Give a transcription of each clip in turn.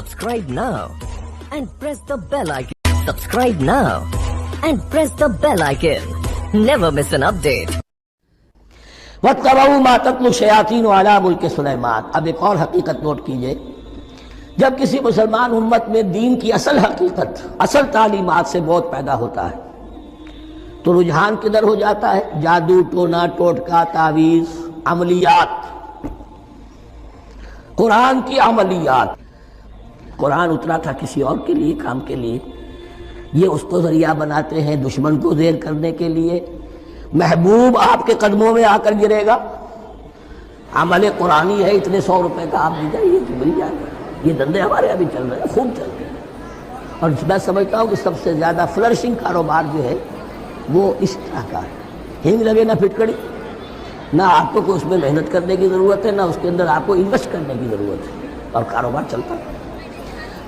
Subscribe now and press the bell icon. Subscribe now and press the bell icon. Never miss an update. وَاتَّبَعُوا مَا تَتْلُو الشَّيَاطِينُ عَلَىٰ مُلْكِ سُلَيْمَانَ۔ اب ایک اور حقیقت نوٹ کیجئے، جب کسی مسلمان امت میں دین کی اصل حقیقت، اصل تعلیمات سے بہت پیدا ہوتا ہے تو رجحان کدھر ہو جاتا ہے؟ جادو، ٹونا، ٹوٹکا، تعویذ، عملیات، قرآن کی عملیات۔ قرآن اترا تھا کسی اور کے لیے، کام کے لیے، یہ اس کو ذریعہ بناتے ہیں دشمن کو زیر کرنے کے لیے۔ محبوب آپ کے قدموں میں آ کر گرے گا، عمل قرآنی ہے، اتنے 100 روپے کا آپ دے جائیے تو مل جائے گا۔ یہ دندے ہمارے ابھی چل رہے ہیں، خوب چل رہے ہیں، اور میں سمجھتا ہوں کہ سب سے زیادہ فلرشنگ کاروبار جو ہے وہ اس طرح کا ہے۔ ہینگ لگے نہ پھٹکڑی، نہ آپ کو اس میں محنت کرنے کی ضرورت ہے، نہ اس کے اندر آپ کو انویسٹ کرنے کی ضرورت ہے، اور کاروبار چلتا ہے۔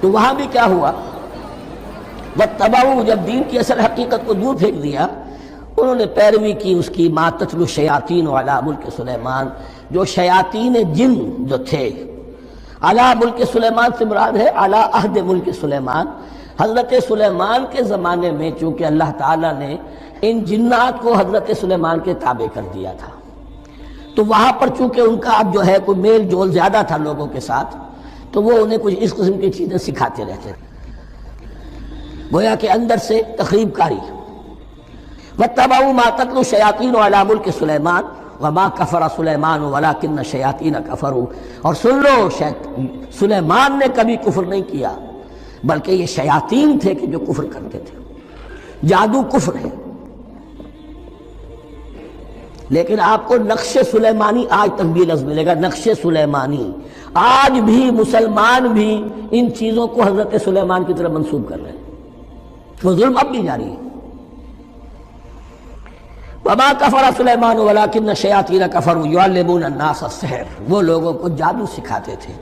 تو وہاں بھی کیا ہوا، وَاتَّبَعُوا، جب دین کی اصل حقیقت کو دور پھینک دیا، انہوں نے پیروی کی اس کی مَا تَتْلُو الشَّيَاطِينُ عَلَىٰ مُلْكِ سُلَيْمَانَ، جو شیاطین جن جو تھے۔ عَلَىٰ مُلْكِ سُلَيْمَانَ سے مراد ہے عَلَىٰ عہد ملک سلیمان، حضرت سلیمان کے زمانے میں چونکہ اللہ تعالیٰ نے ان جنات کو حضرت سلیمان کے تابع کر دیا تھا، تو وہاں پر چونکہ ان کا اب جو ہے کوئی میل جول زیادہ تھا لوگوں کے ساتھ، تو وہ انہیں کچھ اس قسم کی چیزیں سکھاتے رہتے تھے، گویا کہ اندر سے تخریب کاری۔ وَاتَّبَعُوا مَا تَتْلُو الشَّيَاطِينُ عَلَىٰ مُلْكِ سُلَيْمَانَ وَمَا كَفَرَ سُلَيْمَانُ وَلَٰكِنَّ الشَّيَاطِينَ كَفَرُوا، اور سن لو، سلیمان نے کبھی کفر نہیں کیا، بلکہ یہ شیاطین تھے کہ جو کفر کرتے تھے۔ جادو کفر ہے، لیکن آپ کو نقش سلیمانی آج تک بھی لفظ ملے گا، نقش سلیمانی۔ آج بھی مسلمان بھی ان چیزوں کو حضرت سلیمان کی طرف منسوب کر رہے ہیں، وہ ظلم اب بھی جاری ہے۔ وَمَا كَفَرَ سُلَيْمَانُ وَلَٰكِنَّ الشَّيَاطِينَ كَفَرُوا يُعَلِّمُونَ النَّاسَ السِّحْرَ، وہ لوگوں کو جادو سکھاتے تھے۔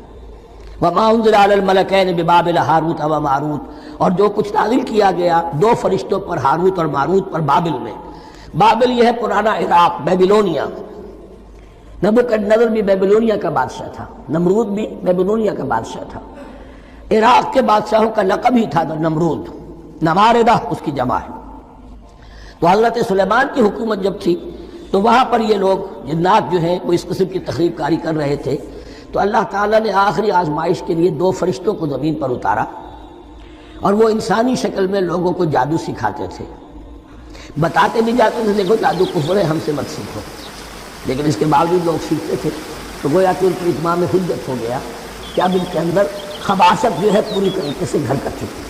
وَمَا أُنزِلَ عَلَى الْمَلَكَيْنِ بِبَابِلَ هَارُوتَ وَمَارُوتَ، اور جو کچھ نازل کیا گیا 2 فرشتوں پر، ہاروت اور ماروت پر، بابل میں۔ بابل یہ ہے پرانا عراق، بیبلونیا۔ نبوکدنضر بھی بیبلونیا کا بادشاہ تھا، نمرود بھی بیبلونیا کا بادشاہ تھا۔ عراق کے بادشاہوں کا لقب ہی تھا نمرود، نماردہ اس کی جمع ہے۔ تو حضرت سلیمان کی حکومت جب تھی تو وہاں پر یہ لوگ جنات جو ہیں وہ اس قسم کی تخریب کاری کر رہے تھے، تو اللہ تعالیٰ نے آخری آزمائش کے لیے 2 فرشتوں کو زمین پر اتارا، اور وہ انسانی شکل میں لوگوں کو جادو سکھاتے تھے، بتاتے بھی جاتے تھے دیکھو جادو کفر ہے، ہم سے مت سیکھو، لیکن اس کے باوجود لوگ سیکھتے تھے، تو گویا کہ ان کی اتمام حجت ہو گیا کہ اب ان کے اندر خباثت جو ہے پوری طریقے سے گھر کر چکی۔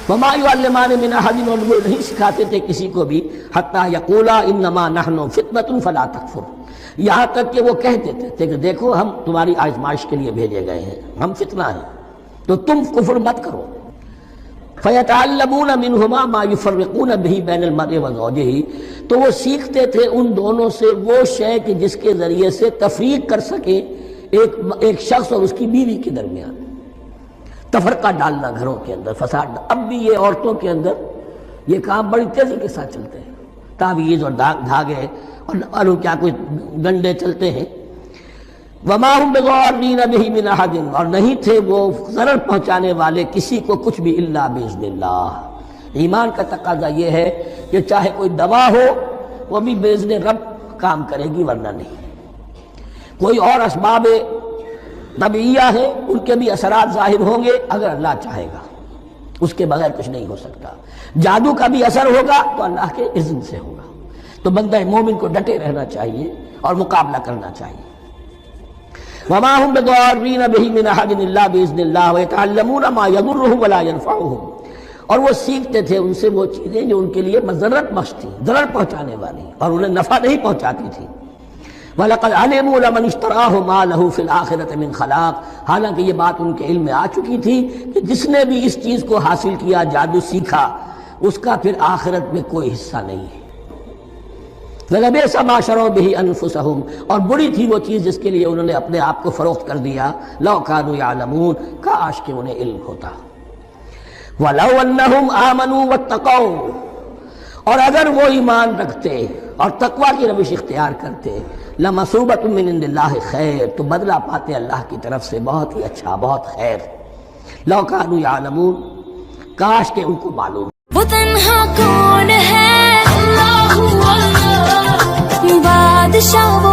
وَمَا يُعَلِّمَانِ مِنْ أَحَدٍ، اور وہ نہیں سکھاتے تھے کسی کو بھی، حَتَّىٰ يَقُولَا إِنَّمَا نَحْنُ فِتْنَةٌ فَلَا تَكْفُرْ، یہاں تک کہ وہ کہہ دیتے تھے کہ دیکھو ہم تمہاری آزمائش کے لیے بھیجے گئے ہیں، ہم فتنہ ہیں، تو تم کفر مت کرو۔ فَيَتَعَلَّمُونَ مِنْهُمَا مَا يُفَرِّقُونَ بِهِ بَيْنَ الْمَرْءِ وَزَوْجِهِ، تو وہ سیکھتے تھے ان دونوں سے وہ شے کہ جس کے ذریعے سے تفریق کر سکے ایک شخص اور اس کی بیوی کے درمیان، تفرقہ ڈالنا گھروں کے اندر، فساد۔ اب بھی یہ عورتوں کے اندر یہ کام بڑی تیزی کے ساتھ چلتے ہیں، تعویذ اور دھاگے اور معلوم کیا کوئی ڈنڈے چلتے ہیں۔ وَمَا هُمْ بِضَارِّينَ بِهِ مِنْ أَحَدٍ، اور نہیں تھے وہ ضرر پہنچانے والے کسی کو کچھ بھی، إِلَّا بِإِذْنِ اللَّهِ۔ ایمان کا تقاضا یہ ہے کہ چاہے کوئی دوا ہو وہ بھی بِإِذْنِ رب کام کرے گی، ورنہ نہیں۔ کوئی اور اسباب طبیعیہ ہیں، ان کے بھی اثرات ظاہر ہوں گے اگر اللہ چاہے گا، اس کے بغیر کچھ نہیں ہو سکتا۔ جادو کا بھی اثر ہوگا تو اللہ کے اذن سے ہوگا، تو بندہ مومن کو ڈٹے رہنا چاہیے اور مقابلہ کرنا چاہیے۔ وَمَا هُمْ بِضَارِّينَ بِهِ مِنْ أَحَدٍ إِلَّا بِإِذْنِ اللَّهِ وَيَتَعَلَّمُونَ مَا يَضُرُّهُمْ وَلَا يَنفَعُهُمْ، اور وہ سیکھتے تھے ان سے وہ چیزیں جو ان کے لیے مضرت بخش تھی، ضرر پہنچانے والی، اور انہیں نفع نہیں پہنچاتی تھی۔ وَلَقَدْ عَلِمُوا لَمَنِ اشْتَرَاهُ مَا لَهُ فِي الْآخِرَةِ مِنْ خَلَاقٍ، حالانکہ یہ بات ان کے علم میں آ چکی تھی کہ جس نے بھی اس چیز کو حاصل کیا، جادو سیکھا، اس کا پھر آخرت میں کوئی حصہ نہیں ہے۔ وَلَبِئْسَ مَا شَرَوْا بِهِ أَنفُسَهُمْ، اور بری تھی وہ چیز جس کے لیے انہوں نے اپنے آپ کو فروخت کر دیا، لَوْ كَانُوا يَعْلَمُونَ، کاش کہ انہیں علم ہوتا۔ وَلَوْ أَنَّهُمْ آمَنُوا وَاتَّقَوْا، اور اگر وہ ایمان رکھتے اور تقوی کی روش اختیار کرتے، لَمَثُوبَةٌ مِّنْ عِندِ اللَّهِ خَيْرٌ، تو بدلہ پاتے اللہ کی طرف سے بہت ہی اچھا، بہت خیر۔ لو کانوا یعلمون، کاش کہ ان کو معلوم۔ وہ تنہا کون ہے؟ اللہ بادشاہ وہ